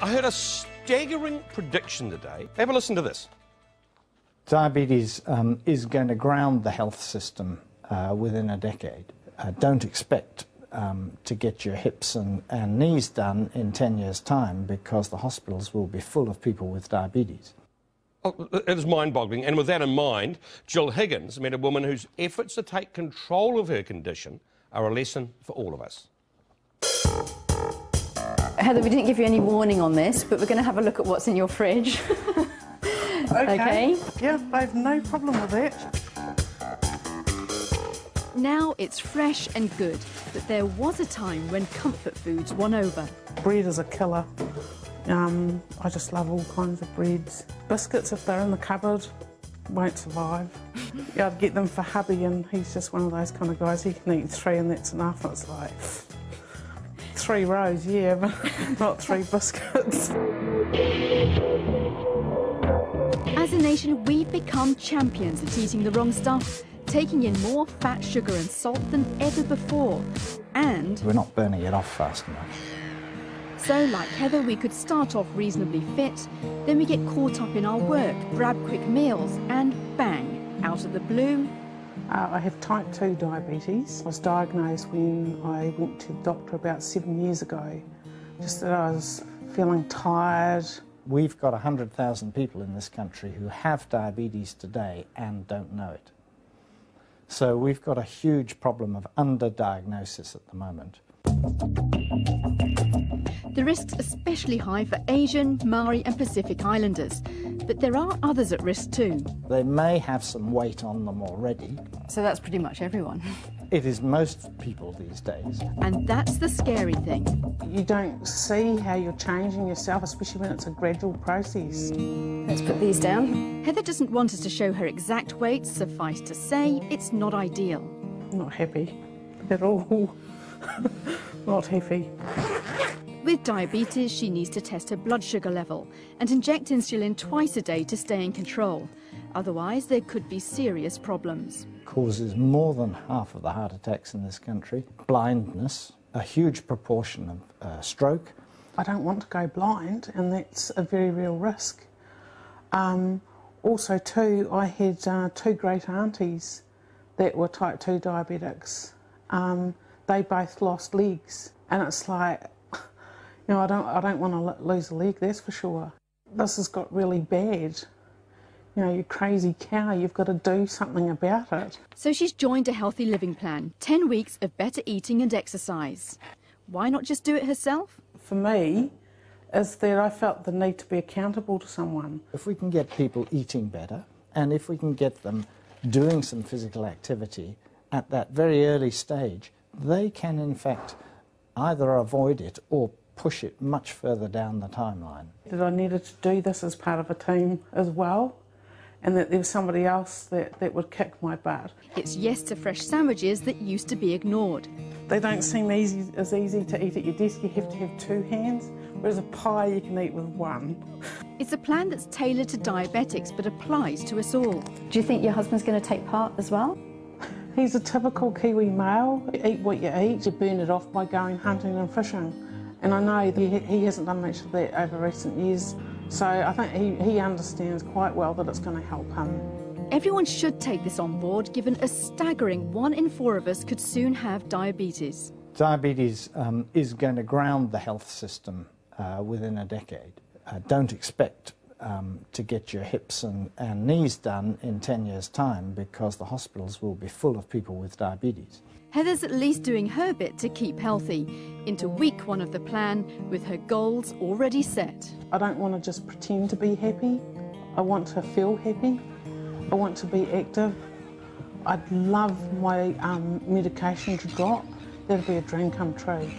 I heard a staggering prediction today. Have a listen to this. Diabetes is going to ground the health system within a decade. Don't expect to get your hips and knees done in 10 years' time, because the hospitals will be full of people with diabetes. Oh, it is mind-boggling, and with that in mind, Jill Higgins met a woman whose efforts to take control of her condition are a lesson for all of us. Heather, we didn't give you any warning on this, but we're going to have a look at what's in your fridge. Okay. Yeah, I have no problem with it. Now it's fresh and good, but there was a time when comfort foods won over. Bread is a killer. I just love all kinds of breads. Biscuits, if they're in the cupboard, won't survive. Yeah, I'd get them for hubby, and he's just one of those kind of guys. He can eat 3 and that's enough. It's like 3 rows, yeah, but not 3 biscuits. As a nation, we've become champions at eating the wrong stuff, taking in more fat, sugar and salt than ever before. And We're not burning it off fast enough. so, like Heather, we could start off reasonably fit, then we get caught up in our work, grab quick meals, and bang, out of the blue. I have type 2 diabetes. I was diagnosed when I went to the doctor about 7 years ago. Just that I was feeling tired. We've got 100,000 people in this country who have diabetes today and don't know it. So we've got a huge problem of underdiagnosis at the moment. The risk's especially high for Asian, Maori and Pacific Islanders. But there are others at risk too. They may have some weight on them already. So that's pretty much everyone. It is most people these days. And that's the scary thing. You don't see how you're changing yourself, especially when it's a gradual process. Let's put these down. Heather doesn't want us to show her exact weight. Suffice to say, it's not ideal. I'm not happy at all. Not happy. With diabetes, she needs to test her blood sugar level and inject insulin twice a day to stay in control. Otherwise, there could be serious problems. Causes more than half of the heart attacks in this country. Blindness, a huge proportion of stroke. I don't want to go blind, and that's a very real risk. Also, too, I had 2 great aunties that were type 2 diabetics. They both lost legs, and it's like, you know, I don't want to lose a leg, that's for sure. This has got really bad. You know, you crazy cow, you've got to do something about it. So she's joined a healthy living plan, 10 weeks of better eating and exercise. Why not just do it herself? For me, is that I felt the need to be accountable to someone. If we can get people eating better, and if we can get them doing some physical activity at that very early stage, they can in fact either avoid it or push it much further down the timeline. That I needed to do this as part of a team as well, and that there was somebody else that would kick my butt. It's yes to fresh sandwiches that used to be ignored. They don't seem as easy to eat at your desk. You have to have 2 hands, whereas a pie you can eat with 1. It's a plan that's tailored to diabetics but applies to us all. Do you think your husband's going to take part as well? He's a typical Kiwi male. You eat what you eat, you burn it off by going hunting and fishing. And I know that he hasn't done much of that over recent years, so I think he understands quite well that it's going to help him. Everyone should take this on board, given a staggering 1 in 4 of us could soon have diabetes. Diabetes is going to ground the health system within a decade. Don't expect to get your hips and knees done in 10 years' time, because the hospitals will be full of people with diabetes. Heather's at least doing her bit to keep healthy, into week 1 of the plan, with her goals already set. I don't want to just pretend to be happy. I want to feel happy. I want to be active. I'd love my medication to drop. That'd be a dream come true.